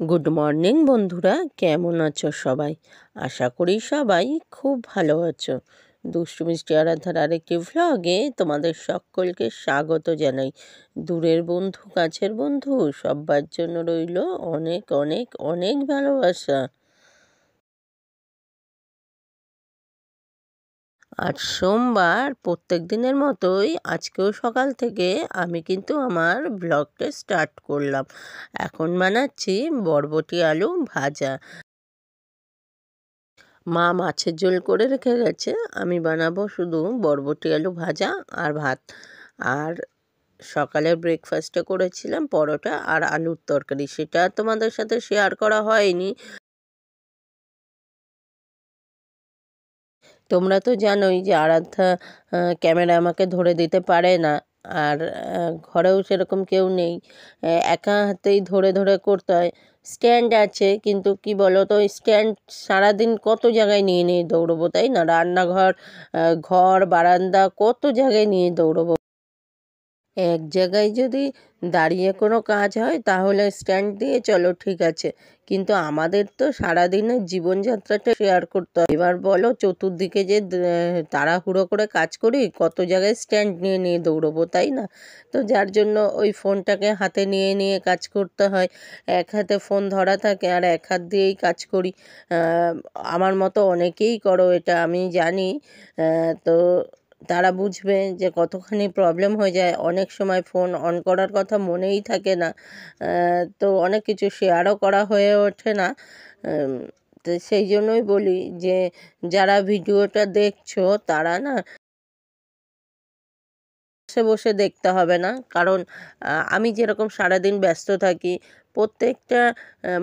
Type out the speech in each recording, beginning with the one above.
Good morning বন্ধুরা, কেমন আছো সবাই? আশা করি সবাই খুব ভালো আছো। দুষ্টু মিষ্টি আরাধ্যার আরেকটি ভ্লগে তোমাদের সকলকে স্বাগত জানাই। দূরের বন্ধু, কাছের বন্ধু, সবার জন্য রইল অনেক অনেক অনেক ভালোবাসা। আজ সোমবার, প্রত্যেক দিনের মতোই আজকেও সকাল থেকে আমি কিন্তু আমার ব্লগটা স্টার্ট করলাম। এখন বানাচ্ছি বরবটি আলু ভাজা। মা মাছের ঝোল করে রেখে গেছে, আমি বানাবো শুধু বরবটি আলু ভাজা আর ভাত। আর সকালের ব্রেকফাস্টে করেছিলাম পরোটা আর আলুর তরকারি, সেটা তোমাদের সাথে শেয়ার করা হয়নি। তোমরা তো জানোই যে আরাধ্যা ক্যামেরা আমাকে ধরে দিতে পারে না। আর ঘরেও সেরকম কেউ নেই, একা হাতেই ধরে ধরে করতে হয়। স্ট্যান্ড আছে, কিন্তু কি বলো তো, স্ট্যান্ড সারাদিন কত জায়গায় নিয়ে নিয়ে দৌড়বো, তাই না? রান্নাঘর, ঘর, বারান্দা, কত জায়গায় নিয়ে দৌড়বো। এক জায়গায় যদি দাঁড়িয়ে কোনো কাজ হয় তাহলে স্ট্যান্ড দিয়ে চলো, ঠিক আছে, কিন্তু আমাদের তো সারাদিনের জীবনযাত্রাটা শেয়ার করতে হয়। এবার বলো, চতুর্দিকে যে তাড়াহুড়ো করে কাজ করি, কত জায়গায় স্ট্যান্ড নিয়ে নিয়ে দৌড়বো, তাই না? তো যার জন্য ওই ফোনটাকে হাতে নিয়ে নিয়ে কাজ করতে হয়। এক হাতে ফোন ধরা থাকে আর এক হাত দিয়েই কাজ করি। আমার মতো অনেকেই করো, এটা আমি জানি। তো তারা বুঝবে যে কতখানি প্রবলেম হয়ে যায়। অনেক সময় ফোন অন করার কথা মনেই থাকে না, তো অনেক কিছু শেয়ারও করা হয়ে ওঠে না। উম, তো সেই জন্যই বলি যে যারা ভিডিওটা দেখছো তারা না বসে বসে দেখতে হবে না, কারণ আমি যেরকম সারাদিন ব্যস্ত থাকি, প্রত্যেকটা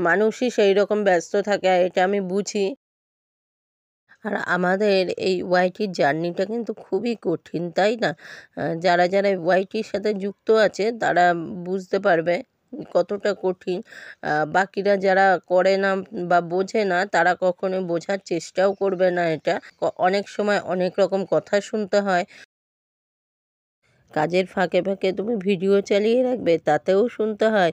মানুষই সেই রকম ব্যস্ত থাকে, আর এটা আমি বুঝি। আর আমাদের এই ওয়াইটির জার্নিটা কিন্তু খুবই কঠিন, তাই না? যারা যারা ওয়াইটির সাথে যুক্ত আছে তারা বুঝতে পারবে কতটা কঠিন। বাকিরা যারা করে না বা বোঝে না, তারা কখনো বোঝার চেষ্টাও করবে না এটা। অনেক সময় অনেক রকম কথা শুনতে হয়। কাজের ফাঁকে ফাঁকে তুমি ভিডিও চালিয়ে রাখবে, তাতেও শুনতে হয়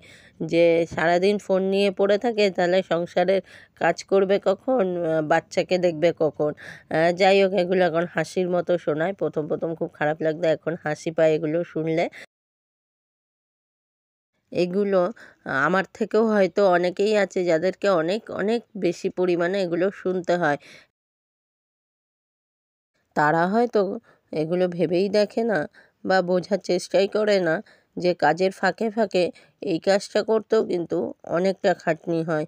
যে সারাদিন ফোন নিয়ে পড়ে থাকে, তাহলে সংসারের কাজ করবে কখন, বাচ্চাকে দেখবে কখন। যাই হোক, এগুলো এখন হাসির মতো শোনায়, প্রথম প্রথম খুব খারাপ লাগতো, এখন হাসি পায় এগুলো শুনলে। এগুলো আমার থেকেও হয়তো অনেকেই আছে যাদেরকে অনেক অনেক বেশি পরিমাণে এগুলো শুনতে হয়। তারা হয়তো এগুলো ভেবেই দেখে না বা বোঝার চেষ্টাই করে না যে কাজের ফাঁকে ফাঁকে এই কাজটা করতেও কিন্তু অনেকটা খাটনি হয়।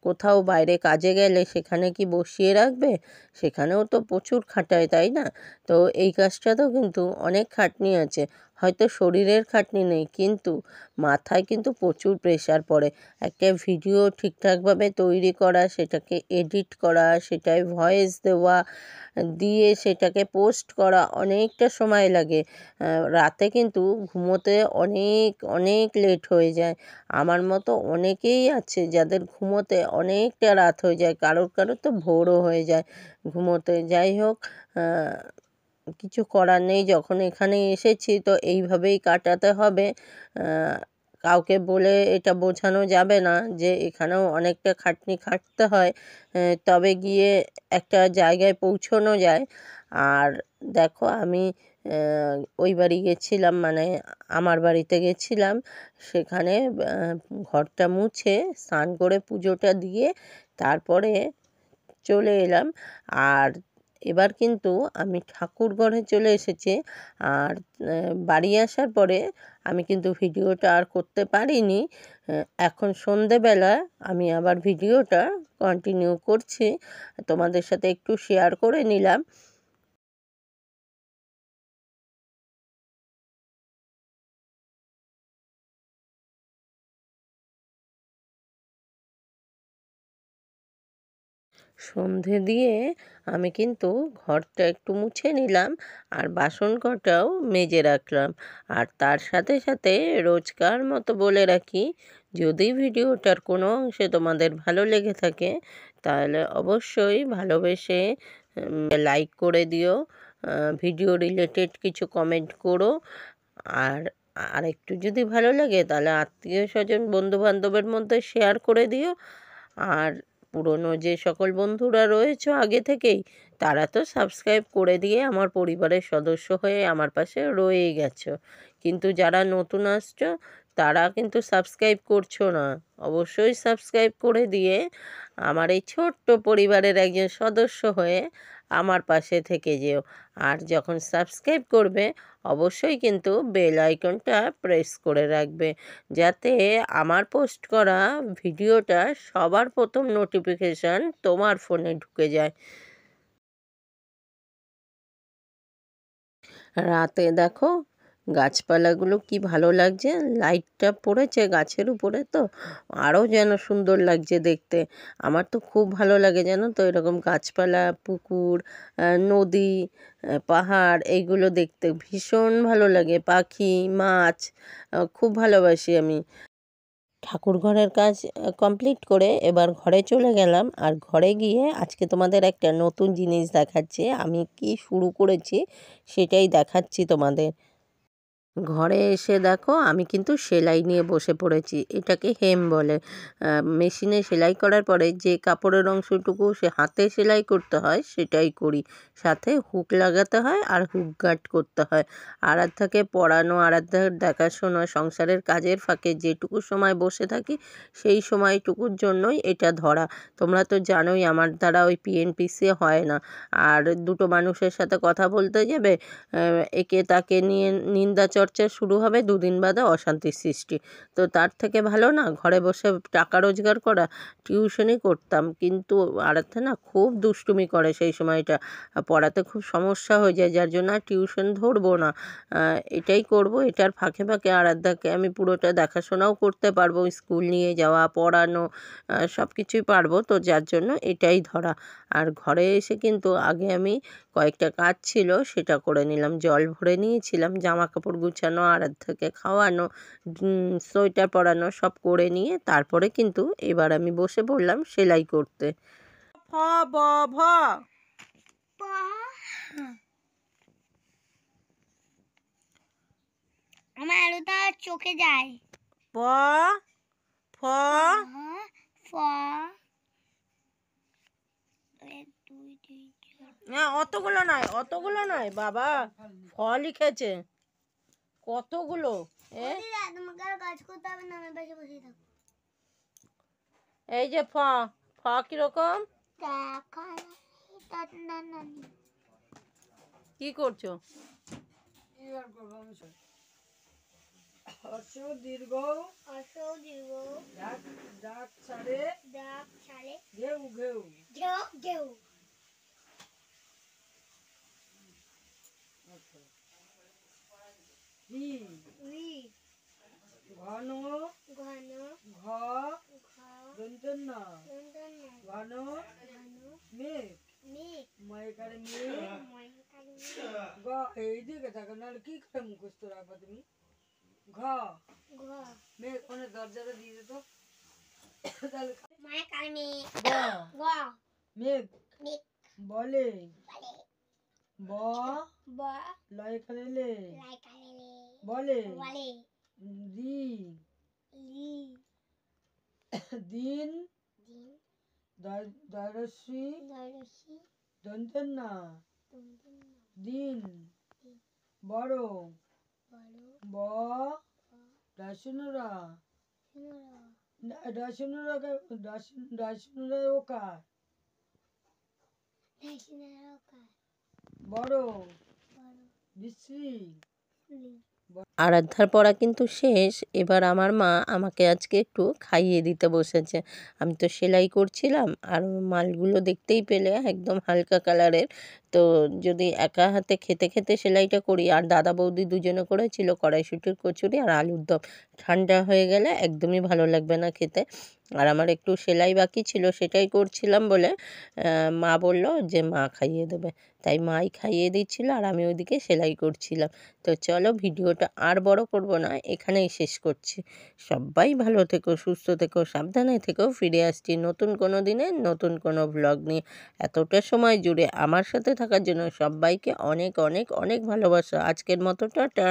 কোথাও বাইরে কাজে গেলে সেখানে কি বসিয়ে রাখবে? সেখানেও তো প্রচুর খাটায়, তাই না? তো এই কাজটাতেও কিন্তু অনেক খাটনি আছে। হয়তো শরীরের খাটনি নেই, কিন্তু মাথায় কিন্তু প্রচুর প্রেশার পড়ে। একটা ভিডিও ঠিকঠাকভাবে তৈরি করা, সেটাকে এডিট করা, সেটায় ভয়েস দেওয়া, দিয়ে সেটাকে পোস্ট করা অনেকটা সময় লাগে। রাতে কিন্তু ঘুমোতে অনেক অনেক লেট হয়ে যায়। আমার মতো অনেকেই আছে যাদের ঘুমোতে অনেকটা রাত হয়ে যায়, কারোর কারোর তো ভোরও হয়ে যায় ঘুমোতে। যাই হোক, কিছু করার নেই, যখন এখানে এসেছি তো এইভাবেই কাটাতে হবে। কাউকে বলে এটা বোঝানো যাবে না যে এখানেও অনেকটা খাটনি খাটতে হয়, তবে গিয়ে একটা জায়গায় পৌঁছানো যায়। আর দেখো, আমি ওই বাড়ি গেছিলাম, মানে আমার বাড়িতে গেছিলাম। সেখানে ঘরটা মুছে স্নান করে পুজোটা দিয়ে তারপরে চলে এলাম। আর এবার কিন্তু আমি ঠাকুর ঘরে চলে এসেছি। আর বাড়ি আসার পরে আমি কিন্তু ভিডিওটা আর করতে পারিনি। এখন সন্ধেবেলা আমি আবার ভিডিওটা কন্টিনিউ করছি, তোমাদের সাথে একটু শেয়ার করে নিলাম। সন্ধে দিয়ে আমি কিন্তু ঘরটা একটু মুছে নিলাম, আর বাসন কটাও মেজে রাখলাম। আর তার সাথে সাথে রোজকার মতো বলে রাখি, যদি ভিডিওটার কোনো অংশে তোমাদের ভালো লেগে থাকে তাহলে অবশ্যই ভালোবেসে লাইক করে দিও, ভিডিও রিলেটেড কিছু কমেন্ট করো। আর আর একটু যদি ভালো লাগে তাহলে আত্মীয় স্বজন বন্ধুবান্ধবের মধ্যে শেয়ার করে দিও। আর পুরনো যে সকল বন্ধুরা রয়েছে আগে থেকেই, তারা তো সাবস্ক্রাইব করে দিয়ে আমার পরিবারের সদস্য হয়ে আমার পাশে রয়েই গেছো, কিন্তু যারা নতুন আসছো তারা কিন্তু সাবস্ক্রাইব করছো না। অবশ্যই সাবস্ক্রাইব করে দিয়ে আমার এই ছোট্ট পরিবারের একজন সদস্য হয়ে আমার পাশে থেকে যেও। আর যখন সাবস্ক্রাইব করবে অবশ্যই কিন্তু বেল আইকনটা প্রেস করে রাখবে, যাতে আমার পোস্ট করা ভিডিওটা সবার প্রথম নোটিফিকেশান তোমার ফোনে ঢুকে যায়। রাতে দেখো গাছপালাগুলো কি ভালো লাগছে, লাইটটা পড়েছে গাছের উপরে, তো আরও যেন সুন্দর লাগছে দেখতে। আমার তো খুব ভালো লাগে জানো তো এরকম গাছপালা, পুকুর, নদী, পাহাড়, এইগুলো দেখতে ভীষণ ভালো লাগে। পাখি, মাছ, খুব ভালোবাসি আমি। ঠাকুর ঘরের কাজ কমপ্লিট করে এবার ঘরে চলে গেলাম। আর ঘরে গিয়ে আজকে তোমাদের একটা নতুন জিনিস দেখাচ্ছি, আমি কি শুরু করেছি সেটাই দেখাচ্ছি তোমাদের। ঘরে এসে দেখো আমি কিন্তু সেলাই নিয়ে বসে পড়েছি। এটাকে হেম বলে। মেশিনে সেলাই করার পরে যে কাপড়ের অংশটুকু সে হাতে সেলাই করতে হয় সেটাই করি, সাথে হুক লাগাতে হয় আর হুক গার্ড করতে হয়। আরাধ্যাকে পড়ানো, আরাধ্যার দেখাশোনা, সংসারের কাজের ফাঁকে যেটুকু সময় বসে থাকি সেই সময়টুকুর জন্যই এটা ধরা। তোমরা তো জানোই আমার দ্বারা ওই পিএনপিসি হয় না। আর দুটো মানুষের সাথে কথা বলতে যাবে, একে তাকে নিয়ে নিন্দা চর্চা শুরু হবে, দুদিন বাদে অশান্তির সৃষ্টি। তো তার থেকে ভালো না ঘরে বসে টাকা রোজগার করা। টিউশনই করতাম, কিন্তু আরাধ্যা না খুব দুষ্টুমি করে সেই সময়টা, পড়াতে খুব সমস্যা হয়ে যায়, যার জন্য আর টিউশন ধরবো না। এটাই করব, এটার ফাঁকে ফাঁকে আরাধ্যাকে আমি পুরোটা দেখাশোনাও করতে পারবো, স্কুল নিয়ে যাওয়া, পড়ানো, সব কিছুই পারবো, তো যার জন্য এটাই ধরা। আর ঘরে এসে কিন্তু আগে আমি কয়েকটা কাজ ছিল সেটা করে নিলাম। জল ভরে নিয়েছিলাম, জামা কাপড় গুছানো, আরাধ্যাকে খাওয়ানো, সোয়েটার পরানো সব করে নিয়ে তারপরে কিন্তু এবার আমি বসে পড়লাম সেলাই করতে। ফ ব ভ আমার আলুটা চোখে যায়। প ফ ফ না অতগুলো নয় বাবা, ফ লিখেছে কতগুলো। তোমাকে আর কাজ করতে হবে না, আমি বসে বসে থাকবো। এই যে ফ, ফ কিরকম, কি করছো? দীর্ঘ ডাক ছাড়ে ঘেউ ঘেউ ঘেউ ঘন ঘন ঘ দন্তন্য ঘন মেঘ ময়কারে মেঘ গ, এইদিকে থাকো নাহলে কি করে মুখস্থ রাখবা তুমি। ঘ মেঘ, ওখানে দরজাটা দিয়ে দিত তাহলে। মেঘ বলে, ব লয় কালে বলে, দিন দরশ্রী দন্তন্য দিন, বড় ব দর্শনরা দর্শনরা ওকার বড় বিশ্রী। আরাধ্যার পড়া কিন্তু শেষ। এবার আমার মা আমাকে আজকে একটু খাইয়ে দিতে বসেছে। আমি তো সেলাই করছিলাম, আর মালগুলো দেখতেই পেলে একদম হালকা কালারের। তো যদি একা হাতে খেতে খেতে সেলাইটা করি, আর দাদা বৌদি দুজনে করেছিল কড়াইশুঁটির কচুরি আর আলুর দম, ঠান্ডা হয়ে গেলে একদমই ভালো লাগবে না খেতে। আর আমার একটু সেলাই বাকি ছিল, সেটাই করছিলাম বলে মা বলল যে মা খাইয়ে দেবে, তাই মাই খাইয়ে দিচ্ছিল আর আমি ওইদিকে সেলাই করছিলাম। তো চলো ভিডিওটা আর বড় করব না, এখানেই শেষ করছি। সবাই ভালো থেকো, সুস্থ থেকো, সাবধানে থেকো। ফিরে আসছি নতুন কোনো দিনে নতুন কোনো ব্লগ নিয়ে। এতটা সময় জুড়ে আমার সাথে থাকার জন্য সবাইকে অনেক অনেক অনেক ভালোবাসা। আজকের মতো টাটা।